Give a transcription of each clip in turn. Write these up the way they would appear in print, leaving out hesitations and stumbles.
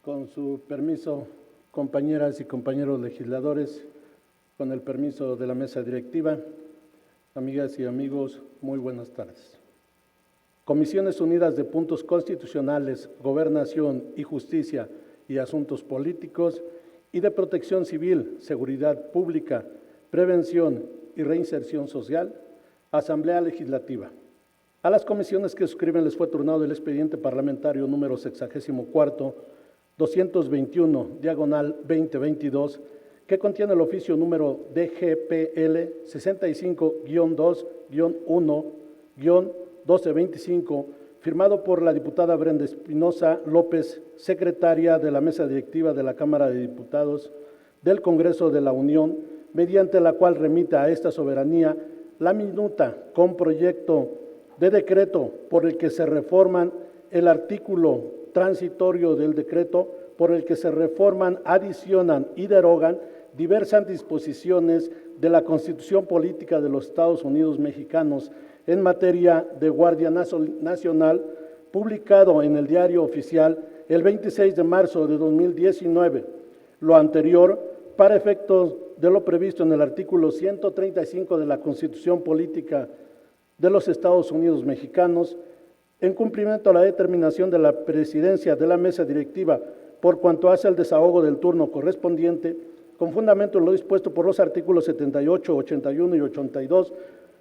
Con su permiso, compañeras y compañeros legisladores, con el permiso de la mesa directiva, amigas y amigos, muy buenas tardes. Comisiones Unidas de Puntos Constitucionales, Gobernación y Justicia y Asuntos Políticos y de Protección Civil, Seguridad Pública, Prevención y Reinserción Social, Asamblea Legislativa. A las comisiones que suscriben les fue turnado el expediente parlamentario número 64, 221, diagonal 2022, que contiene el oficio número DGPL 65-2-1-1225, firmado por la diputada Brenda Espinosa López, secretaria de la Mesa Directiva de la Cámara de Diputados del Congreso de la Unión, mediante la cual remite a esta soberanía la minuta con proyecto de decreto por el que se reforman el artículo transitorio del decreto por el que se reforman, adicionan y derogan diversas disposiciones de la Constitución Política de los Estados Unidos Mexicanos en materia de Guardia Nacional, publicado en el Diario Oficial el 26 de marzo de 2019. Lo anterior, para efectos de lo previsto en el artículo 135 de la Constitución Política de los Estados Unidos Mexicanos, en cumplimiento a la determinación de la presidencia de la mesa directiva por cuanto hace al desahogo del turno correspondiente, con fundamento en lo dispuesto por los artículos 78, 81 y 82,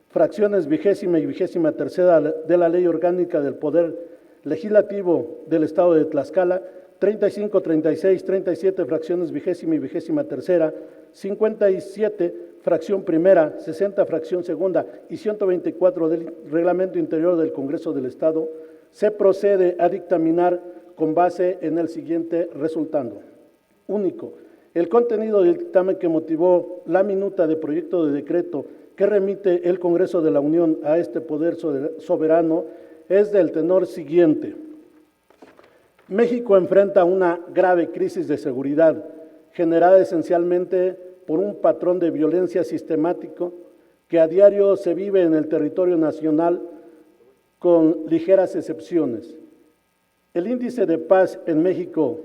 fracciones 20ª y 23ª de la Ley Orgánica del Poder Legislativo del Estado de Tlaxcala, 35, 36, 37, fracciones 20ª y 23ª, 57, fracción primera, 60, fracción segunda y 124 del Reglamento Interior del Congreso del Estado, se procede a dictaminar con base en el siguiente resultando. Único, el contenido del dictamen que motivó la minuta de proyecto de decreto que remite el Congreso de la Unión a este poder soberano es del tenor siguiente. México enfrenta una grave crisis de seguridad generada esencialmente por un patrón de violencia sistemático que a diario se vive en el territorio nacional con ligeras excepciones. El índice de paz en México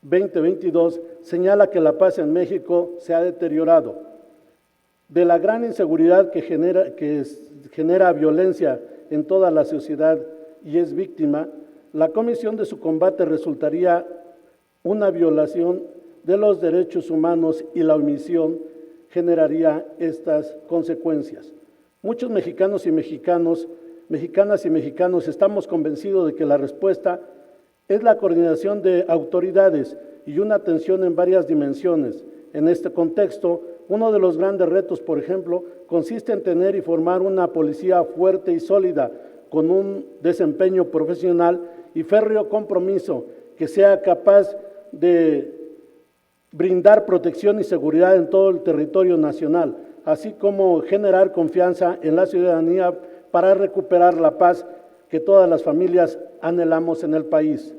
2022 señala que la paz en México se ha deteriorado. De la gran inseguridad que genera violencia en toda la sociedad y es víctima, la comisión de su combate resultaría una violación de los derechos humanos y la omisión generaría estas consecuencias. Muchos mexicanas y mexicanos estamos convencidos de que la respuesta es la coordinación de autoridades y una atención en varias dimensiones. En este contexto, uno de los grandes retos, por ejemplo, consiste en tener y formar una policía fuerte y sólida, con un desempeño profesional y férreo compromiso que sea capaz de brindar protección y seguridad en todo el territorio nacional, así como generar confianza en la ciudadanía para recuperar la paz que todas las familias anhelamos en el país.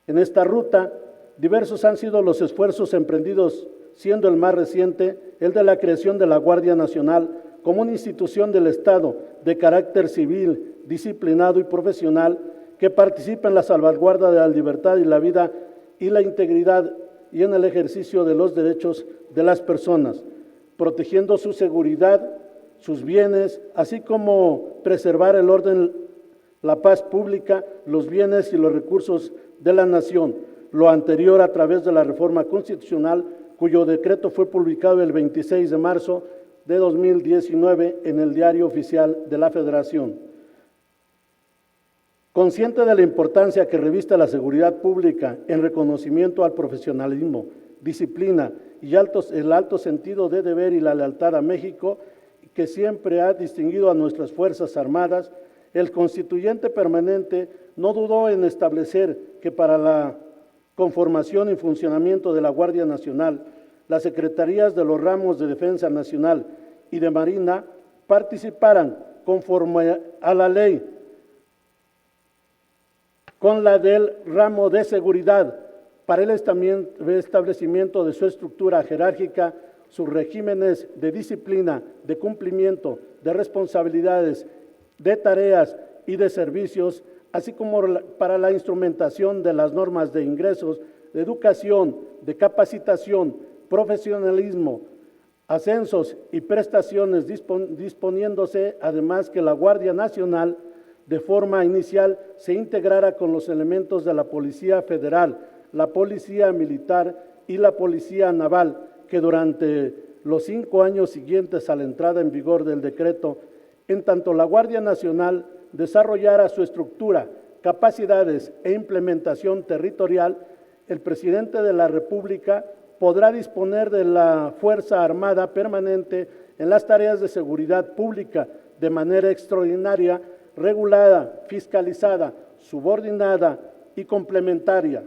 En esta ruta, diversos han sido los esfuerzos emprendidos, siendo el más reciente el de la creación de la Guardia Nacional como una institución del Estado de carácter civil, disciplinado y profesional que participa en la salvaguarda de la libertad y la vida y la integridad y en el ejercicio de los derechos de las personas, protegiendo su seguridad, sus bienes, así como preservar el orden, la paz pública, los bienes y los recursos de la nación. Lo anterior a través de la reforma constitucional, cuyo decreto fue publicado el 26 de marzo de 2019 en el Diario Oficial de la Federación. Consciente de la importancia que reviste la seguridad pública en reconocimiento al profesionalismo, disciplina y el alto sentido de deber y la lealtad a México, que siempre ha distinguido a nuestras Fuerzas Armadas, el constituyente permanente no dudó en establecer que para la conformación y funcionamiento de la Guardia Nacional, las secretarías de los ramos de Defensa Nacional y de Marina participaran conforme a la ley con la del ramo de seguridad para el establecimiento de su estructura jerárquica, sus regímenes de disciplina, de cumplimiento, de responsabilidades, de tareas y de servicios, así como para la instrumentación de las normas de ingresos, de educación, de capacitación, profesionalismo, ascensos y prestaciones, disponiéndose además que la Guardia Nacional de forma inicial se integrara con los elementos de la Policía Federal, la Policía Militar y la Policía Naval, que durante los 5 años siguientes a la entrada en vigor del decreto, en tanto la Guardia Nacional desarrollara su estructura, capacidades e implementación territorial, el presidente de la República podrá disponer de la Fuerza Armada permanente en las tareas de seguridad pública de manera extraordinaria, regulada, fiscalizada, subordinada y complementaria.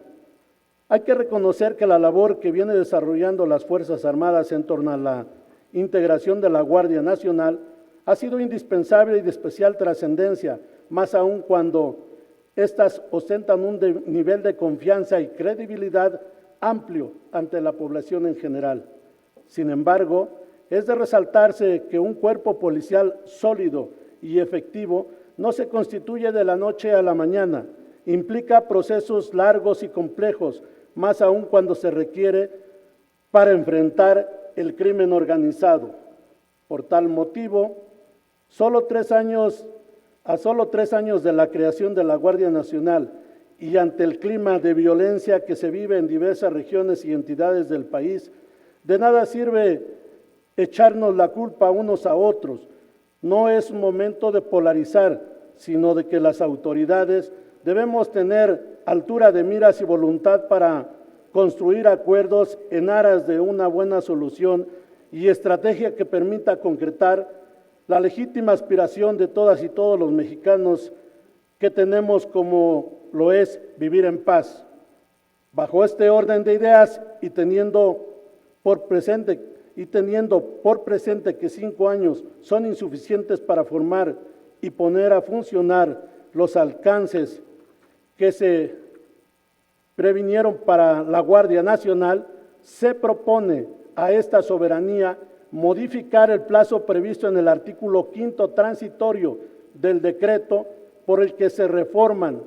Hay que reconocer que la labor que viene desarrollando las Fuerzas Armadas en torno a la integración de la Guardia Nacional ha sido indispensable y de especial trascendencia, más aún cuando éstas ostentan un nivel de confianza y credibilidad amplio ante la población en general. Sin embargo, es de resaltarse que un cuerpo policial sólido y efectivo no se constituye de la noche a la mañana, implica procesos largos y complejos, más aún cuando se requiere para enfrentar el crimen organizado. Por tal motivo, solo 3 años de la creación de la Guardia Nacional y ante el clima de violencia que se vive en diversas regiones y entidades del país, de nada sirve echarnos la culpa unos a otros. No es un momento de polarizar, sino de que las autoridades debemos tener altura de miras y voluntad para construir acuerdos en aras de una buena solución y estrategia que permita concretar la legítima aspiración de todas y todos los mexicanos que tenemos, como lo es vivir en paz. Bajo este orden de ideas y teniendo por presente que 5 años son insuficientes para formar y poner a funcionar los alcances que se previnieron para la Guardia Nacional, se propone a esta soberanía modificar el plazo previsto en el artículo 5º transitorio del decreto por el que se reforman,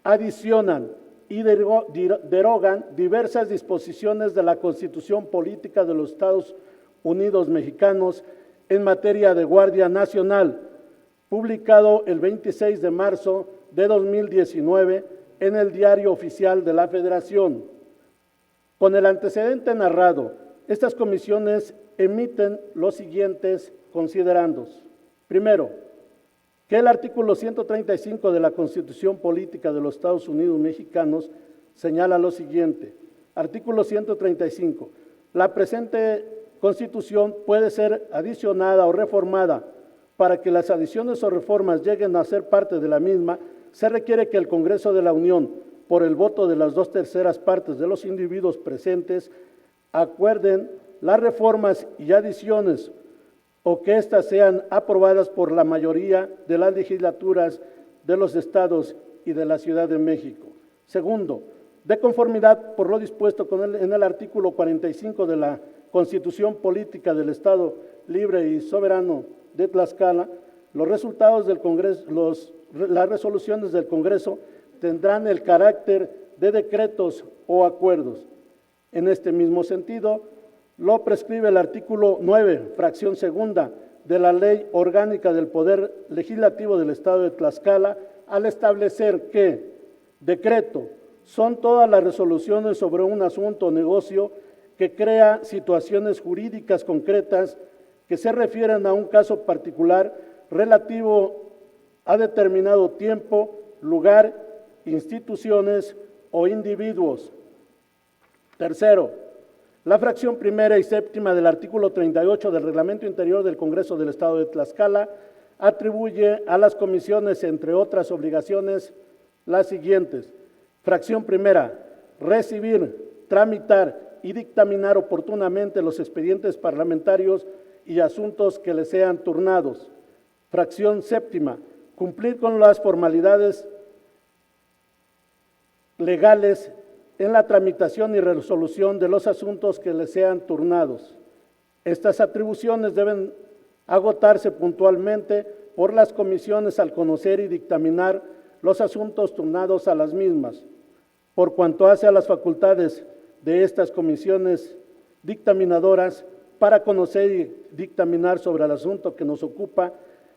adicionan y derogan diversas disposiciones de la Constitución Política de los Estados Unidos Mexicanos en materia de Guardia Nacional, publicado el 26 de marzo de 2019 en el Diario Oficial de la Federación. Con el antecedente narrado, estas comisiones emiten los siguientes considerandos. Primero, que el artículo 135 de la Constitución Política de los Estados Unidos Mexicanos señala lo siguiente. Artículo 135. La presente Constitución puede ser adicionada o reformada. Para que las adiciones o reformas lleguen a ser parte de la misma, se requiere que el Congreso de la Unión, por el voto de las 2/3 partes de los individuos presentes, acuerden las reformas y adiciones o que éstas sean aprobadas por la mayoría de las legislaturas de los estados y de la Ciudad de México. Segundo, de conformidad por lo dispuesto en el artículo 45 de la Constitución Política del Estado Libre y Soberano de Tlaxcala, los resultados del Congreso, las resoluciones del Congreso tendrán el carácter de decretos o acuerdos. En este mismo sentido, lo prescribe el artículo 9, fracción segunda, de la Ley Orgánica del Poder Legislativo del Estado de Tlaxcala, al establecer que decreto son todas las resoluciones sobre un asunto o negocio que crea situaciones jurídicas concretas que se refieren a un caso particular relativo a determinado tiempo, lugar, instituciones o individuos. Tercero, la fracción primera y séptima del artículo 38 del Reglamento Interior del Congreso del Estado de Tlaxcala atribuye a las comisiones, entre otras obligaciones, las siguientes. Fracción primera, recibir, tramitar y dictaminar oportunamente los expedientes parlamentarios y asuntos que les sean turnados. Fracción séptima, cumplir con las formalidades legales en la tramitación y resolución de los asuntos que les sean turnados. Estas atribuciones deben agotarse puntualmente por las comisiones al conocer y dictaminar los asuntos turnados a las mismas. Por cuanto hace a las facultades de estas comisiones dictaminadoras para conocer y dictaminar sobre el asunto que nos ocupa,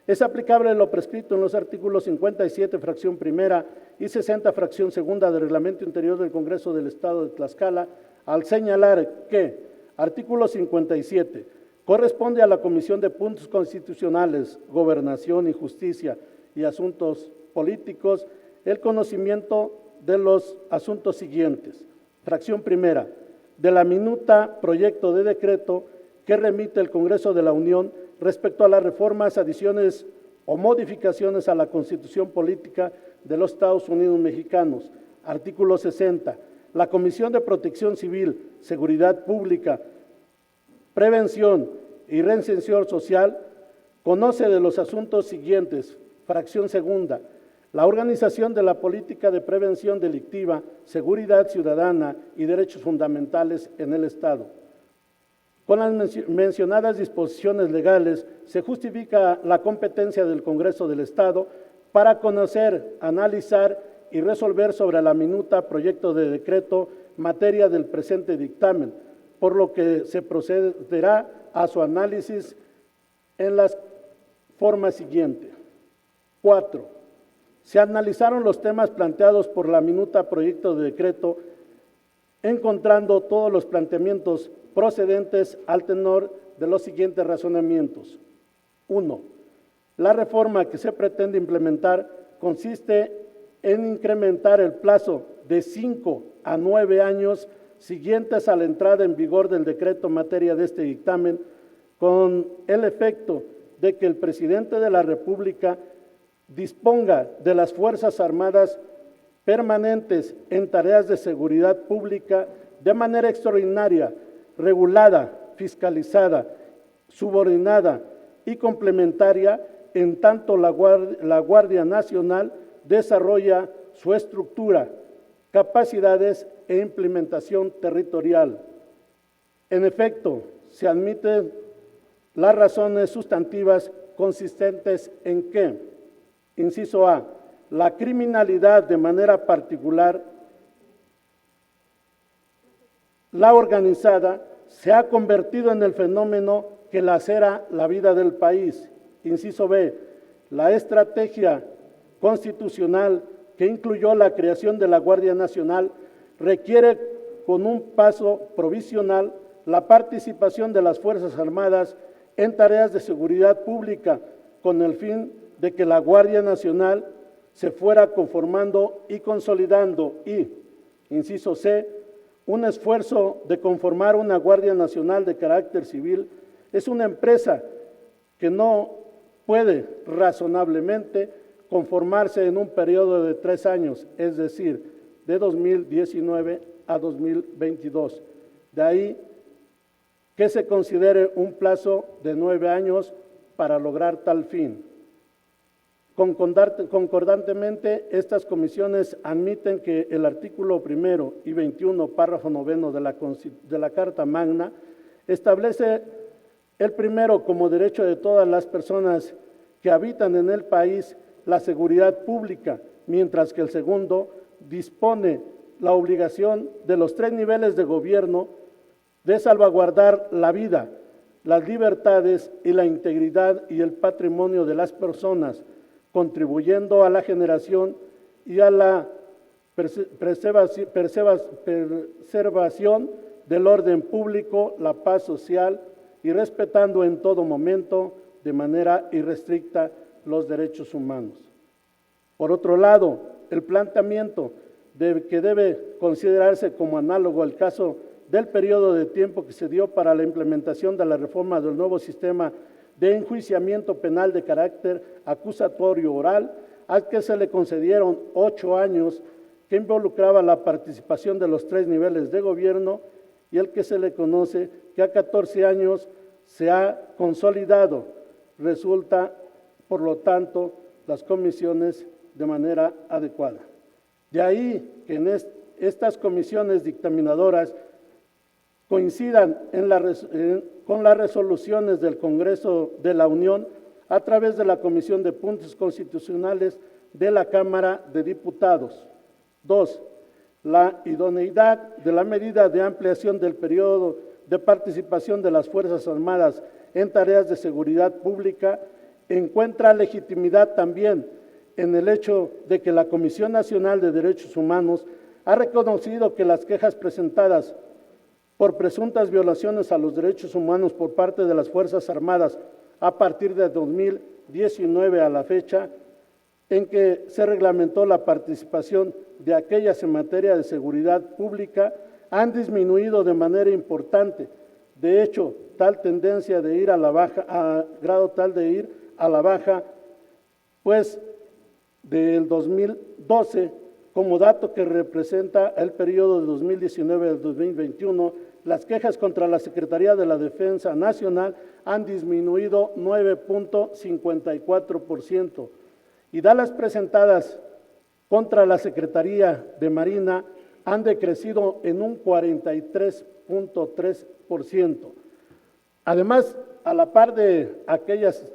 es aplicable lo prescrito en los artículos 57, fracción primera, y 60, fracción segunda del Reglamento Interior del Congreso del Estado de Tlaxcala, al señalar que, artículo 57, corresponde a la Comisión de Puntos Constitucionales, Gobernación y Justicia y Asuntos Políticos el conocimiento de los asuntos siguientes. Fracción primera, de la minuta proyecto de decreto que remite el Congreso de la Unión respecto a las reformas, adiciones o modificaciones a la Constitución Política de los Estados Unidos Mexicanos. Artículo 60. La Comisión de Protección Civil, Seguridad Pública, Prevención y Reinserción Social conoce de los asuntos siguientes. Fracción segunda. La organización de la política de prevención delictiva, seguridad ciudadana y derechos fundamentales en el Estado. Con las mencionadas disposiciones legales se justifica la competencia del Congreso del Estado para conocer, analizar y resolver sobre la minuta proyecto de decreto materia del presente dictamen, por lo que se procederá a su análisis en las formas siguientes. 4. Se analizaron los temas planteados por la minuta proyecto de decreto, encontrando todos los planteamientos procedentes al tenor de los siguientes razonamientos. 1. La reforma que se pretende implementar consiste en incrementar el plazo de 5 a 9 años siguientes a la entrada en vigor del decreto en materia de este dictamen, con el efecto de que el presidente de la República disponga de las Fuerzas Armadas permanentes en tareas de seguridad pública de manera extraordinaria, regulada, fiscalizada, subordinada y complementaria, en tanto la Guardia Nacional desarrolla su estructura, capacidades e implementación territorial. En efecto, se admiten las razones sustantivas consistentes en que, inciso A, la criminalidad de manera particular, la organizada, se ha convertido en el fenómeno que lacera la vida del país. Inciso B, la estrategia constitucional que incluyó la creación de la Guardia Nacional requiere con un paso provisional la participación de las Fuerzas Armadas en tareas de seguridad pública con el fin de que la Guardia Nacional se fuera conformando y consolidando y, inciso C, un esfuerzo de conformar una Guardia Nacional de carácter civil es una empresa que no puede razonablemente conformarse en un periodo de 3 años, es decir, de 2019 a 2022. De ahí que se considere un plazo de 9 años para lograr tal fin. Concordantemente, estas comisiones admiten que el artículo 1 y 21, párrafo 9 de la Carta Magna, establece el primero como derecho de todas las personas que habitan en el país la seguridad pública, mientras que el segundo dispone la obligación de los 3 niveles de gobierno de salvaguardar la vida, las libertades y la integridad y el patrimonio de las personas, contribuyendo a la generación y a la preservación del orden público, la paz social y respetando en todo momento de manera irrestricta los derechos humanos. Por otro lado, el planteamiento que debe considerarse como análogo al caso del periodo de tiempo que se dio para la implementación de la reforma del nuevo sistema de enjuiciamiento penal de carácter acusatorio oral, al que se le concedieron 8 años, que involucraba la participación de los 3 niveles de gobierno, y el que se le conoce que a 14 años se ha consolidado. Resulta, por lo tanto, las comisiones de manera adecuada. De ahí que en estas comisiones dictaminadoras coincidan con las resoluciones del Congreso de la Unión a través de la Comisión de Puntos Constitucionales de la Cámara de Diputados. 2. la idoneidad de la medida de ampliación del periodo de participación de las Fuerzas Armadas en tareas de seguridad pública encuentra legitimidad también en el hecho de que la Comisión Nacional de Derechos Humanos ha reconocido que las quejas presentadas por presuntas violaciones a los derechos humanos por parte de las Fuerzas Armadas a partir de 2019 a la fecha en que se reglamentó la participación de aquellas en materia de seguridad pública han disminuido de manera importante. De hecho, tal tendencia de ir a la baja, a grado tal de ir a la baja, pues del 2012, como dato que representa el periodo de 2019 al 2021, las quejas contra la Secretaría de la Defensa Nacional han disminuido 9.54% y las presentadas contra la Secretaría de Marina han decrecido en un 43.3%. Además, a la par de aquellas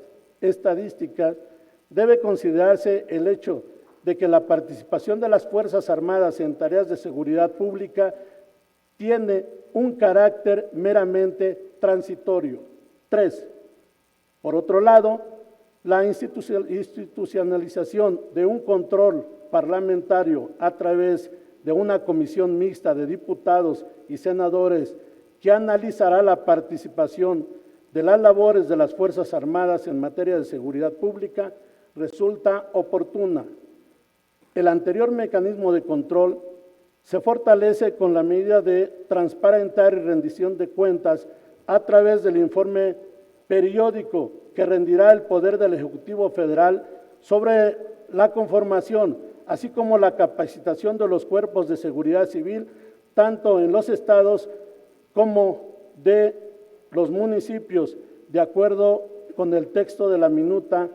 estadísticas, debe considerarse el hecho de que la participación de las Fuerzas Armadas en tareas de seguridad pública tiene un carácter meramente transitorio. 3. Por otro lado, la institucionalización de un control parlamentario a través de una comisión mixta de diputados y senadores que analizará la participación de las labores de las Fuerzas Armadas en materia de seguridad pública resulta oportuna. El anterior mecanismo de control se fortalece con la medida de transparentar y rendición de cuentas a través del informe periódico que rendirá el Poder del Ejecutivo Federal sobre la conformación, así como la capacitación de los cuerpos de seguridad civil, tanto en los estados como de los municipios, de acuerdo con el texto de la minuta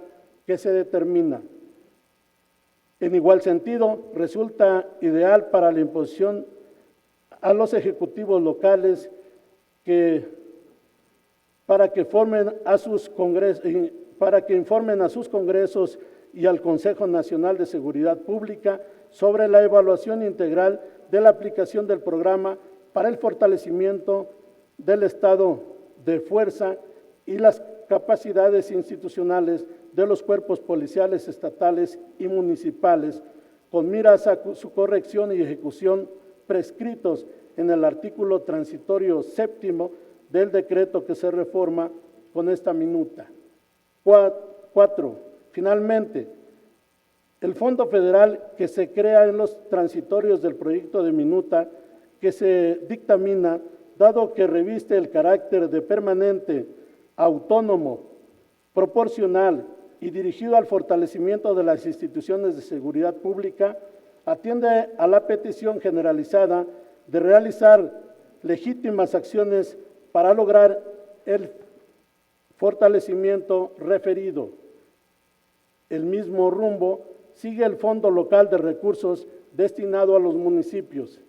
que se determina. En igual sentido, resulta ideal para la imposición a los ejecutivos locales para que informen a sus congresos y al Consejo Nacional de Seguridad Pública sobre la evaluación integral de la aplicación del programa para el fortalecimiento del estado de fuerza y las capacidades institucionales de los cuerpos policiales estatales y municipales, con miras a su corrección y ejecución prescritos en el artículo transitorio séptimo del decreto que se reforma con esta minuta. 4. Finalmente, el Fondo Federal que se crea en los transitorios del proyecto de minuta que se dictamina, dado que reviste el carácter de permanente, autónomo, proporcional y dirigido al fortalecimiento de las instituciones de seguridad pública, atiende a la petición generalizada de realizar legítimas acciones para lograr el fortalecimiento referido. El mismo rumbo sigue el Fondo Local de Recursos destinado a los municipios.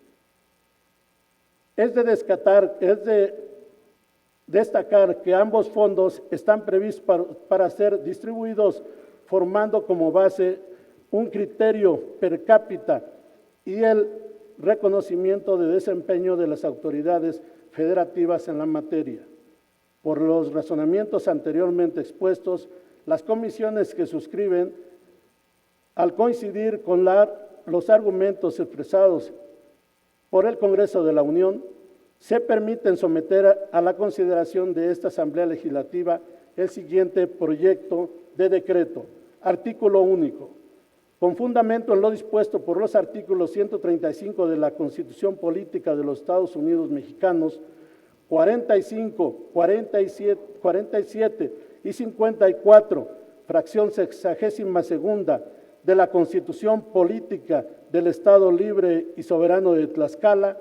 Es de destacar que ambos fondos están previstos para ser distribuidos formando como base un criterio per cápita y el reconocimiento de desempeño de las autoridades federativas en la materia. Por los razonamientos anteriormente expuestos, las comisiones que suscriben, al coincidir con los argumentos expresados por el Congreso de la Unión, se permiten someter a la consideración de esta Asamblea Legislativa el siguiente proyecto de decreto. Artículo único. Con fundamento en lo dispuesto por los artículos 135 de la Constitución Política de los Estados Unidos Mexicanos, 45, 47 y 54, fracción 62ª de la Constitución Política del Estado Libre y Soberano de Tlaxcala,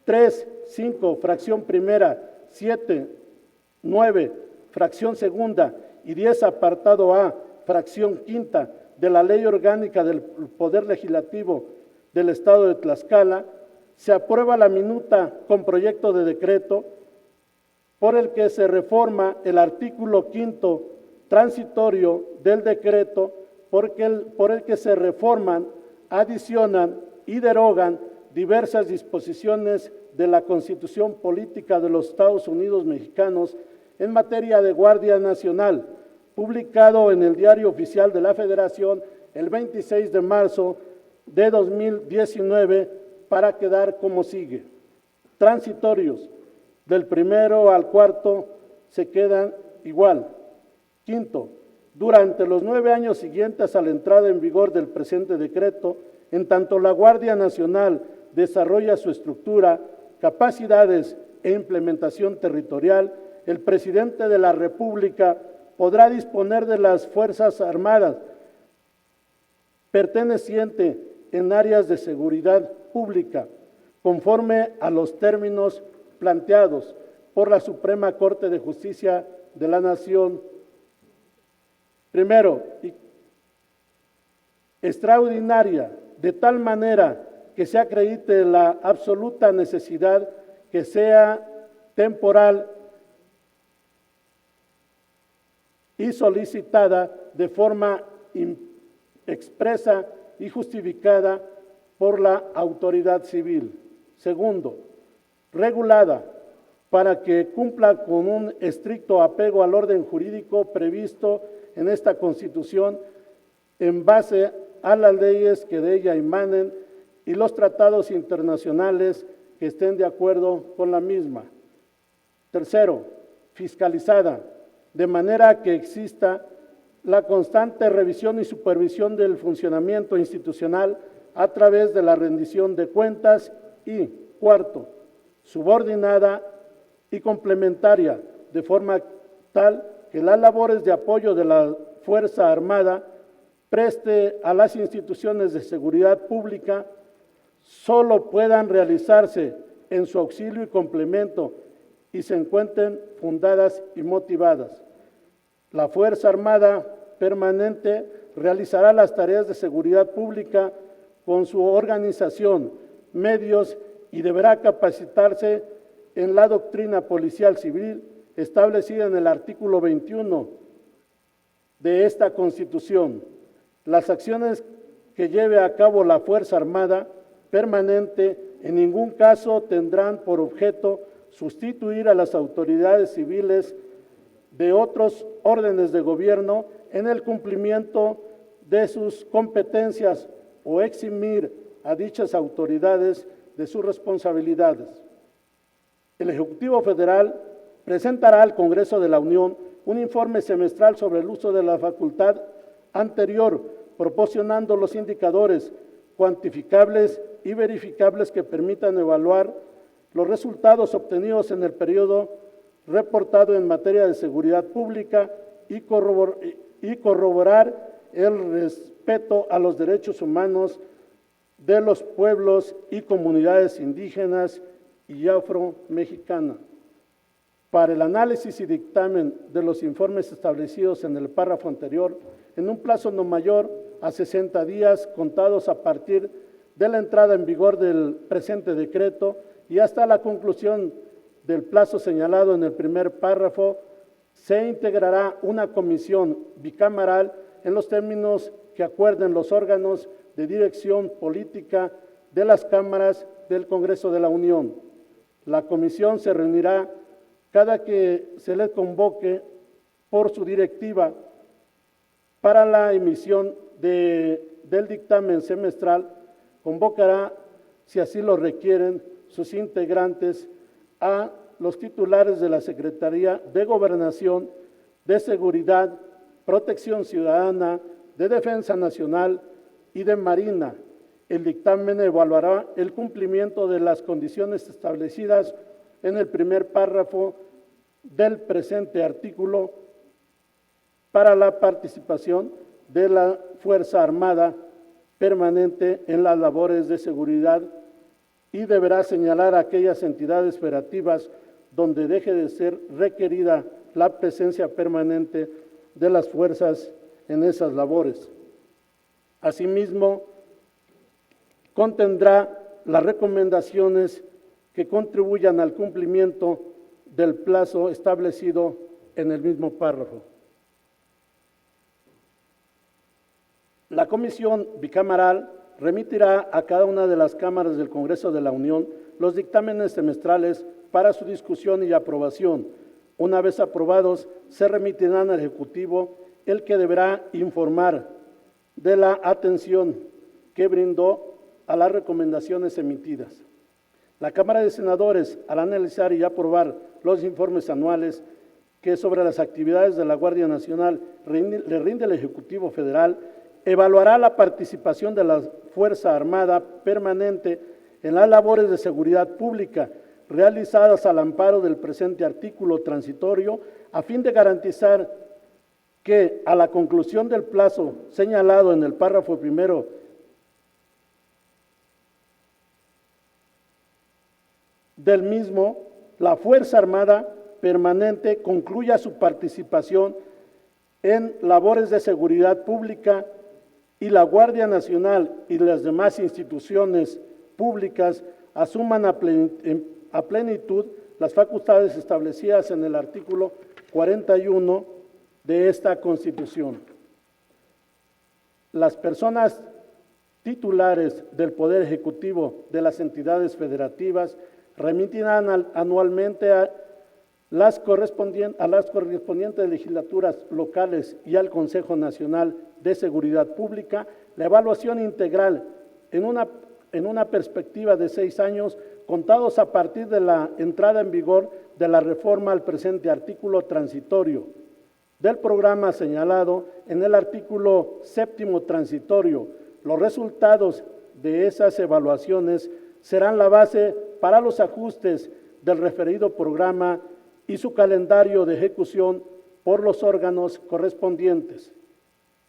3, 5, fracción primera, 7, 9, fracción segunda y 10, apartado A, fracción quinta de la Ley Orgánica del Poder Legislativo del Estado de Tlaxcala, se aprueba la minuta con proyecto de decreto por el que se reforma el artículo 5º transitorio del decreto por el que se reforman, adicionan y derogan diversas disposiciones de la Constitución Política de los Estados Unidos Mexicanos en materia de Guardia Nacional, publicado en el Diario Oficial de la Federación el 26 de marzo de 2019, para quedar como sigue. Transitorios, del primero al cuarto se quedan igual. Quinto, durante los 9 años siguientes a la entrada en vigor del presente decreto, en tanto la Guardia Nacional desarrolla su estructura, capacidades e implementación territorial, el presidente de la República podrá disponer de las Fuerzas Armadas perteneciente en áreas de seguridad pública, conforme a los términos planteados por la Suprema Corte de Justicia de la Nación. Primero, extraordinaria, de tal manera que se acredite la absoluta necesidad, que sea temporal y solicitada de forma expresa y justificada por la autoridad civil. Segundo, regulada para que cumpla con un estricto apego al orden jurídico previsto en esta Constitución en base a las leyes que de ella emanen y los tratados internacionales que estén de acuerdo con la misma. Tercero, fiscalizada, de manera que exista la constante revisión y supervisión del funcionamiento institucional a través de la rendición de cuentas. Y cuarto, subordinada y complementaria, de forma tal que las labores de apoyo de la Fuerza Armada preste a las instituciones de seguridad pública solo puedan realizarse en su auxilio y complemento y se encuentren fundadas y motivadas. La Fuerza Armada Permanente realizará las tareas de seguridad pública con su organización, medios y deberá capacitarse en la doctrina policial civil establecida en el artículo 21 de esta Constitución. Las acciones que lleve a cabo la Fuerza Armada Permanente en ningún caso tendrán por objeto sustituir a las autoridades civiles de otros órdenes de gobierno en el cumplimiento de sus competencias o eximir a dichas autoridades de sus responsabilidades. El Ejecutivo Federal presentará al Congreso de la Unión un informe semestral sobre el uso de la facultad anterior, proporcionando los indicadores cuantificables y verificables que permitan evaluar los resultados obtenidos en el periodo reportado en materia de seguridad pública y corroborar el respeto a los derechos humanos de los pueblos y comunidades indígenas y afromexicanas. Para el análisis y dictamen de los informes establecidos en el párrafo anterior, en un plazo no mayor a 60 días contados a partir de la entrada en vigor del presente decreto y hasta la conclusión del plazo señalado en el primer párrafo, se integrará una comisión bicameral en los términos que acuerden los órganos de dirección política de las cámaras del Congreso de la Unión. La comisión se reunirá cada que se le convoque por su directiva para la emisión del dictamen semestral. Convocará, si así lo requieren, sus integrantes a los titulares de la Secretaría de Gobernación, de Seguridad, Protección Ciudadana, de Defensa Nacional y de Marina. El dictamen evaluará el cumplimiento de las condiciones establecidas en el primer párrafo del presente artículo para la participación de la Fuerza Armada Permanente en las labores de seguridad y deberá señalar a aquellas entidades federativas donde deje de ser requerida la presencia permanente de las fuerzas en esas labores. Asimismo, contendrá las recomendaciones que contribuyan al cumplimiento del plazo establecido en el mismo párrafo. La comisión bicameral remitirá a cada una de las cámaras del Congreso de la Unión los dictámenes semestrales para su discusión y aprobación. Una vez aprobados, se remitirán al Ejecutivo, el que deberá informar de la atención que brindó a las recomendaciones emitidas. La Cámara de Senadores, al analizar y aprobar los informes anuales que sobre las actividades de la Guardia Nacional le rinde el Ejecutivo Federal, evaluará la participación de la Fuerza Armada Permanente en las labores de seguridad pública realizadas al amparo del presente artículo transitorio, a fin de garantizar que a la conclusión del plazo señalado en el párrafo primero del mismo, la Fuerza Armada Permanente concluya su participación en labores de seguridad pública y la Guardia Nacional y las demás instituciones públicas asuman a plenitud las facultades establecidas en el artículo 41 de esta Constitución. Las personas titulares del Poder Ejecutivo de las entidades federativas remitirán anualmente a las correspondientes legislaturas locales y al Consejo Nacional de Seguridad Pública la evaluación integral en una perspectiva de 6 años, contados a partir de la entrada en vigor de la reforma al presente artículo transitorio del programa señalado en el artículo 7º transitorio. Los resultados de esas evaluaciones serán la base para los ajustes del referido programa y su calendario de ejecución por los órganos correspondientes.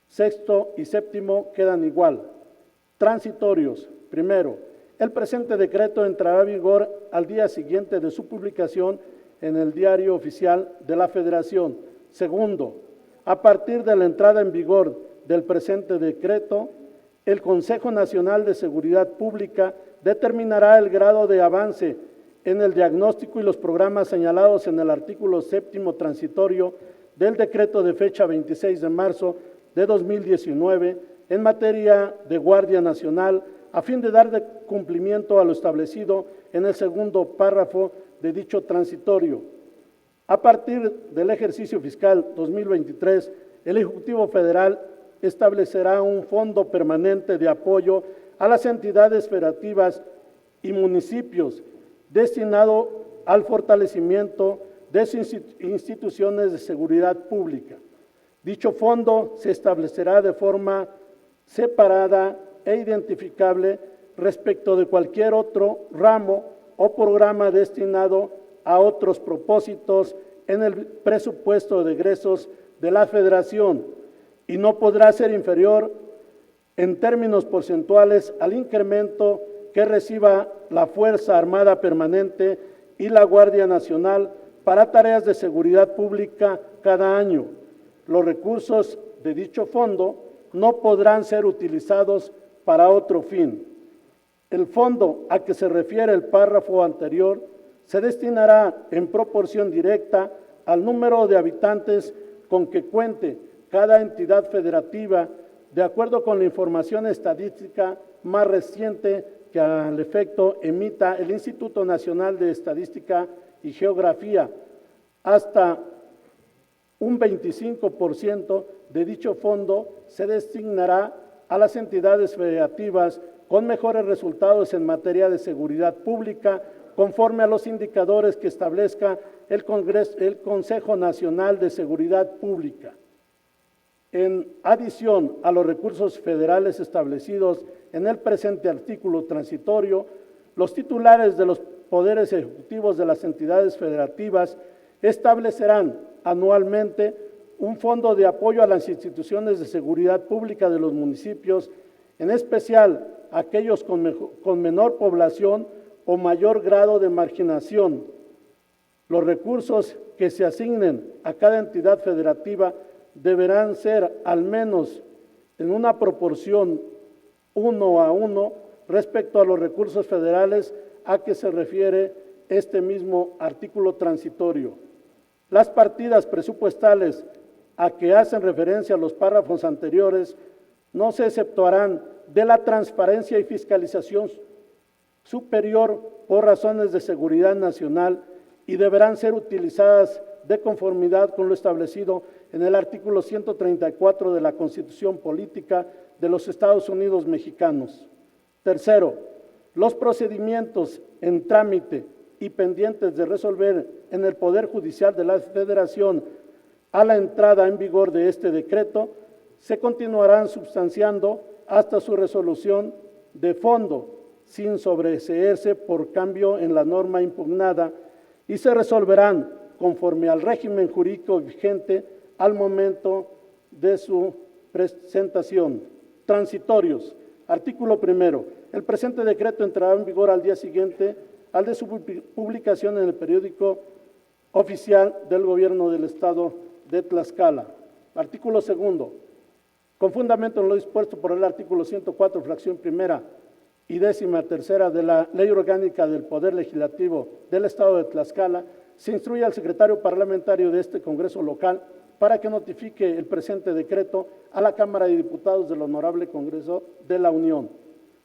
Sexto y séptimo quedan igual. Transitorios. Primero, el presente decreto entrará en vigor al día siguiente de su publicación en el Diario Oficial de la Federación. Segundo, a partir de la entrada en vigor del presente decreto, el Consejo Nacional de Seguridad Pública determinará el grado de avance en el diagnóstico y los programas señalados en el artículo 7º transitorio del decreto de fecha 26 de marzo de 2019 en materia de Guardia Nacional, a fin de dar cumplimiento a lo establecido en el segundo párrafo de dicho transitorio. A partir del ejercicio fiscal 2023, el Ejecutivo Federal establecerá un fondo permanente de apoyo a las entidades federativas y municipios destinado al fortalecimiento de sus instituciones de seguridad pública. Dicho fondo se establecerá de forma separada e identificable respecto de cualquier otro ramo o programa destinado a otros propósitos en el presupuesto de egresos de la Federación y no podrá ser inferior en términos porcentuales al incremento que reciba la Fuerza Armada Permanente y la Guardia Nacional para tareas de seguridad pública cada año. Los recursos de dicho fondo no podrán ser utilizados para otro fin. El fondo a que se refiere el párrafo anterior se destinará en proporción directa al número de habitantes con que cuente cada entidad federativa, de acuerdo con la información estadística más reciente que al efecto emita el Instituto Nacional de Estadística y Geografía. Hasta un 25% de dicho fondo se destinará a las entidades federativas con mejores resultados en materia de seguridad pública, conforme a los indicadores que establezca el Consejo Nacional de Seguridad Pública. En adición a los recursos federales establecidos en el presente artículo transitorio, los titulares de los poderes ejecutivos de las entidades federativas establecerán anualmente un fondo de apoyo a las instituciones de seguridad pública de los municipios, en especial aquellos con menor población o mayor grado de marginación. Los recursos que se asignen a cada entidad federativa deberán ser al menos en una proporción 1:1 respecto a los recursos federales a que se refiere este mismo artículo transitorio. Las partidas presupuestales a que hacen referencia los párrafos anteriores no se exceptuarán de la transparencia y fiscalización superior por razones de seguridad nacional y deberán ser utilizadas de conformidad con lo establecido en el artículo 134 de la Constitución Política de los Estados Unidos Mexicanos. Tercero, los procedimientos en trámite y pendientes de resolver en el Poder Judicial de la Federación a la entrada en vigor de este decreto se continuarán substanciando hasta su resolución de fondo, sin sobreseerse por cambio en la norma impugnada, y se resolverán conforme al régimen jurídico vigente al momento de su presentación. Transitorios. Artículo primero. El presente decreto entrará en vigor al día siguiente al de su publicación en el periódico oficial del Gobierno del Estado de Tlaxcala. Artículo segundo. Con fundamento en lo dispuesto por el artículo 104, fracción primera y 13ª de la Ley Orgánica del Poder Legislativo del Estado de Tlaxcala, se instruye al secretario parlamentario de este Congreso local para que notifique el presente decreto a la Cámara de Diputados del Honorable Congreso de la Unión,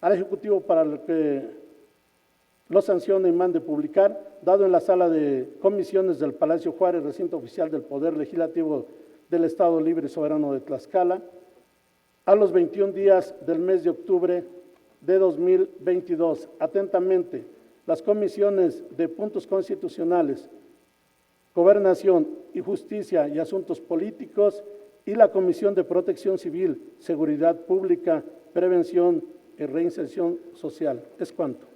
al Ejecutivo para que lo sancione y mande publicar, dado en la sala de comisiones del Palacio Juárez, recinto oficial del Poder Legislativo del Estado Libre y Soberano de Tlaxcala, a los 21 días del mes de octubre de 2022. Atentamente, las comisiones de puntos constitucionales, Gobernación y Justicia y Asuntos Políticos y la Comisión de Protección Civil, Seguridad Pública, Prevención y Reinserción Social. Es cuanto.